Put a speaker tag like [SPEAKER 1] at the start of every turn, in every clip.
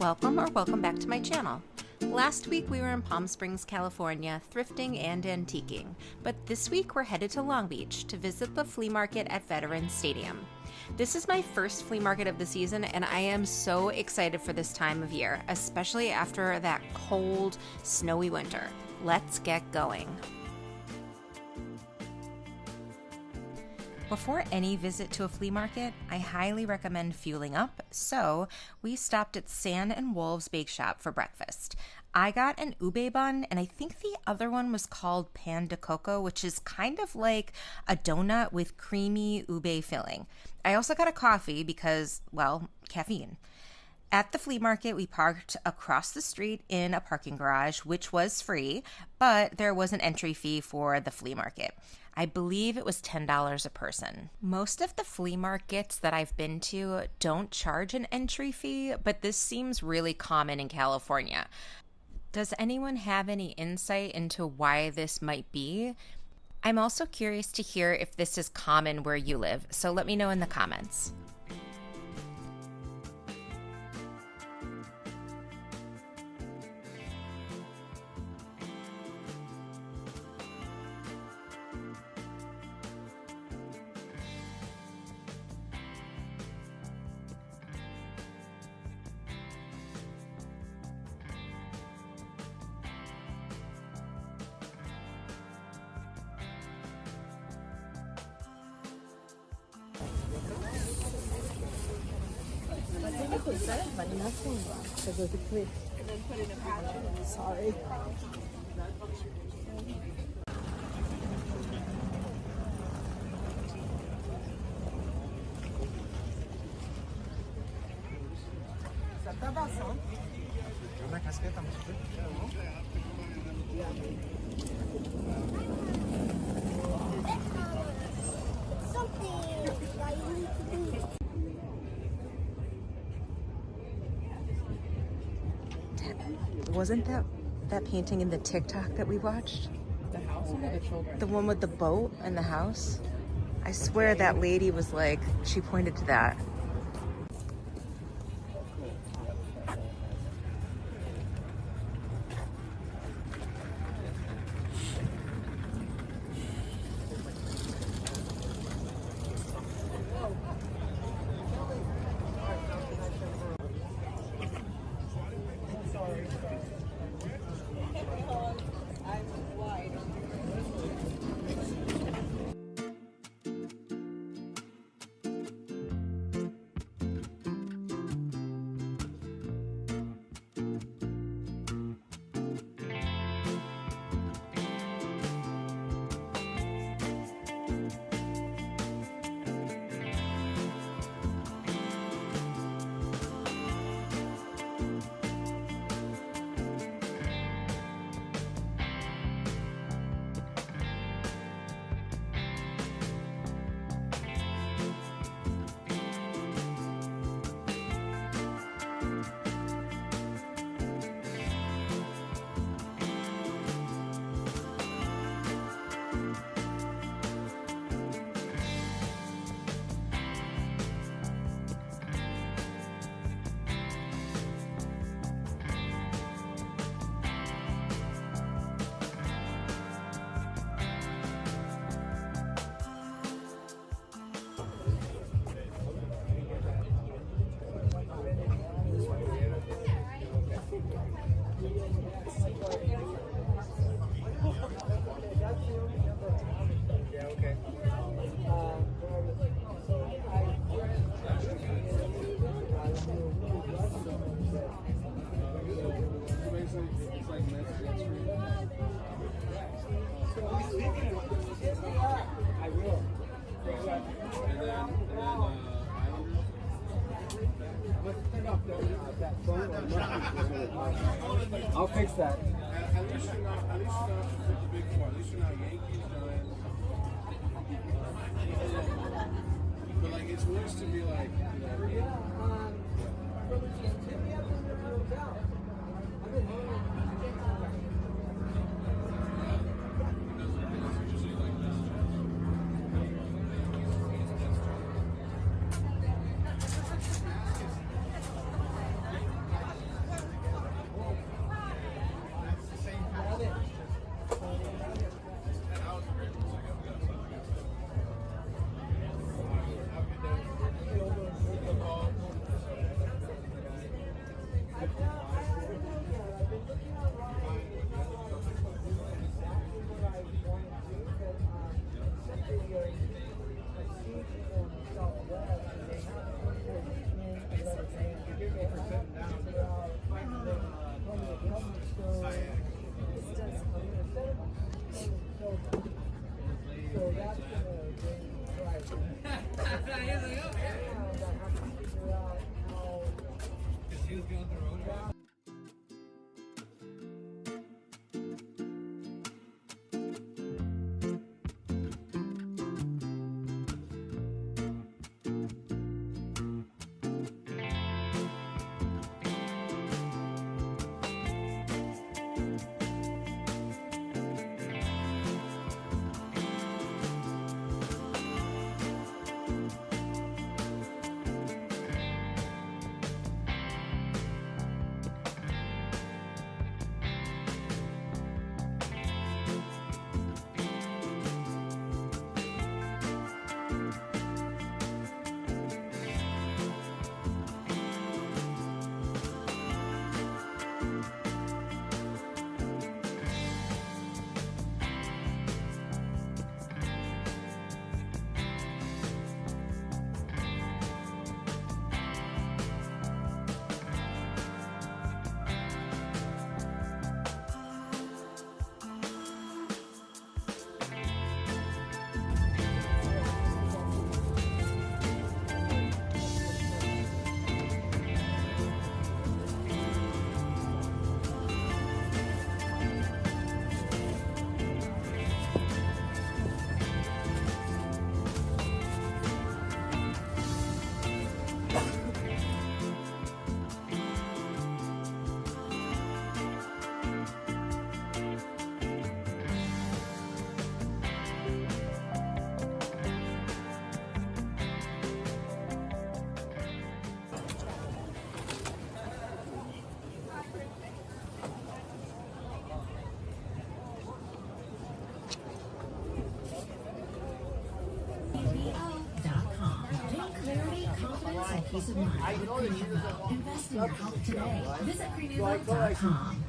[SPEAKER 1] Welcome back to my channel. Last week we were in Palm Springs, California, thrifting and antiquing, but this week we're headed to Long Beach to visit the flea market at Veterans Stadium. This is my first flea market of the season, and I am so excited for this time of year, especially after that cold, snowy winter. Let's get going. Before any visit to a flea market, I highly recommend fueling up, so we stopped at Sand and Wolves Bake Shop for breakfast. I got an ube bun, and I think the other one was called pan de coco, which is kind of like a donut with creamy ube filling. I also got a coffee because, well, caffeine. At the flea market, we parked across the street in a parking garage, which was free, but there was an entry fee for the flea market. I believe it was $10 a person. Most of the flea markets that I've been to don't charge an entry fee, but this seems really common in California. Does anyone have any insight into why this might be? I'm also curious to hear if this is common where you live, so let me know in the comments.
[SPEAKER 2] Sorry.
[SPEAKER 1] Wasn't that painting in the TikTok that we watched?
[SPEAKER 2] The house or the children?
[SPEAKER 1] The one with the boat and the house? I swear that lady was like, she pointed to that.
[SPEAKER 2] I'll fix that.
[SPEAKER 3] At least you're not the big four. At least you're not Yankees, Giants. But like, it's worse to be like, you know.
[SPEAKER 4] Clarity, confidence, and peace of mind with Premium Mo. Invest in your health today. Visit premiummo.com.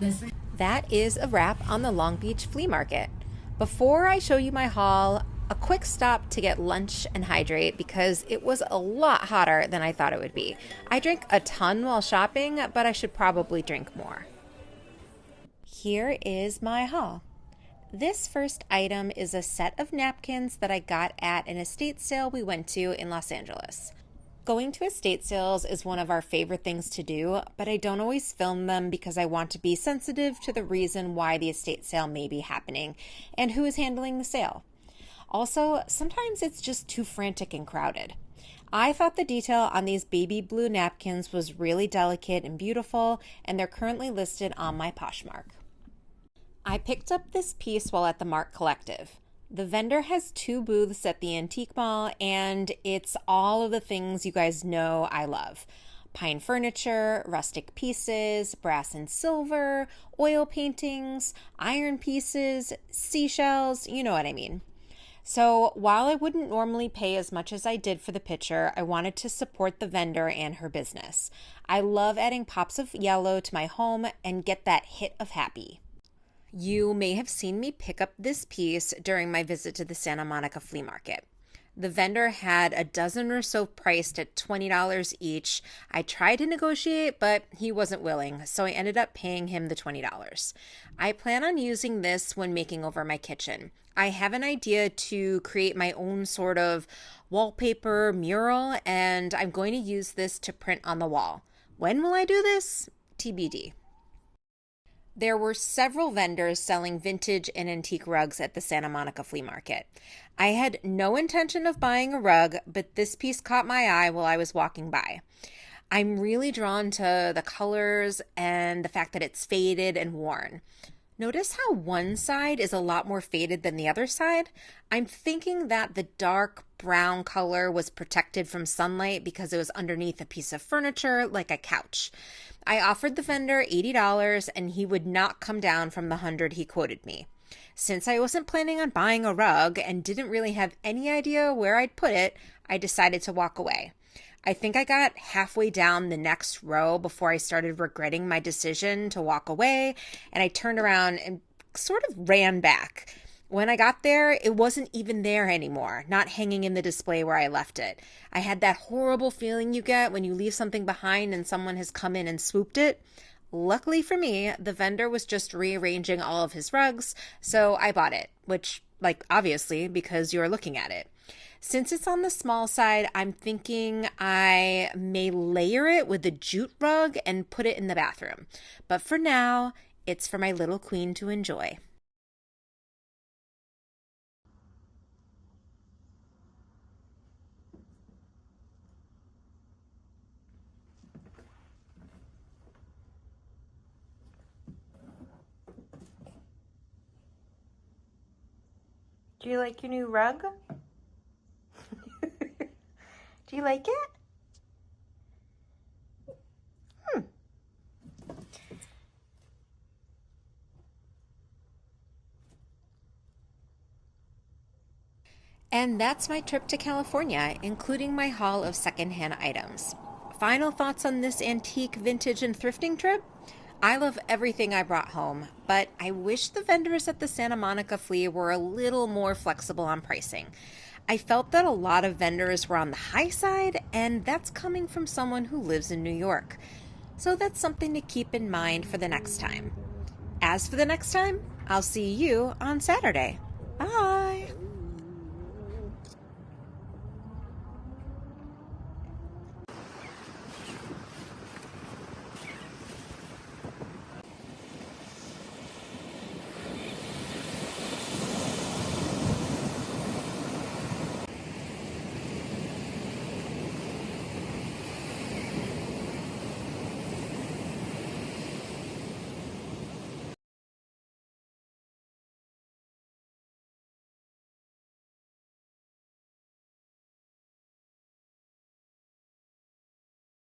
[SPEAKER 1] That is a wrap on the Long Beach Flea Market. Before I show you my haul, a quick stop to get lunch and hydrate because it was a lot hotter than I thought it would be. I drank a ton while shopping, but I should probably drink more. Here is my haul. This first item is a set of napkins that I got at an estate sale we went to in Los Angeles. Going to estate sales is one of our favorite things to do, but I don't always film them because I want to be sensitive to the reason why the estate sale may be happening and who is handling the sale. Also, sometimes it's just too frantic and crowded. I thought the detail on these baby blue napkins was really delicate and beautiful, and they're currently listed on my Poshmark. I picked up this piece while at the Mart Collective. The vendor has 2 booths at the antique mall, and it's all of the things you guys know I love. Pine furniture, rustic pieces, brass and silver, oil paintings, iron pieces, seashells, you know what I mean. So while I wouldn't normally pay as much as I did for the picture, I wanted to support the vendor and her business. I love adding pops of yellow to my home and get that hit of happy. You may have seen me pick up this piece during my visit to the Santa Monica Flea Market. The vendor had a dozen or so priced at $20 each. I tried to negotiate, but he wasn't willing, so I ended up paying him the $20. I plan on using this when making over my kitchen. I have an idea to create my own sort of wallpaper mural, and I'm going to use this to print on the wall. When will I do this? TBD. There were several vendors selling vintage and antique rugs at the Santa Monica Flea Market. I had no intention of buying a rug, but this piece caught my eye while I was walking by. I'm really drawn to the colors and the fact that it's faded and worn. Notice how one side is a lot more faded than the other side? I'm thinking that the dark brown color was protected from sunlight because it was underneath a piece of furniture like a couch. I offered the vendor $80 and he would not come down from the $100 he quoted me. Since I wasn't planning on buying a rug and didn't really have any idea where I'd put it, I decided to walk away. I think I got halfway down the next row before I started regretting my decision to walk away, and I turned around and sort of ran back. When I got there, it wasn't even there anymore, not hanging in the display where I left it. I had that horrible feeling you get when you leave something behind and someone has come in and swooped it. Luckily for me, the vendor was just rearranging all of his rugs, so I bought it, which, obviously, because you're looking at it. Since it's on the small side, I'm thinking I may layer it with a jute rug and put it in the bathroom. But for now, it's for my little queen to enjoy. Do you like your new rug? Do you like it? And that's my trip to California, including my haul of secondhand items. Final thoughts on this antique, vintage, and thrifting trip? I love everything I brought home, but I wish the vendors at the Santa Monica Flea were a little more flexible on pricing. I felt that a lot of vendors were on the high side, and that's coming from someone who lives in New York. So that's something to keep in mind for the next time. As for the next time, I'll see you on Saturday. Bye!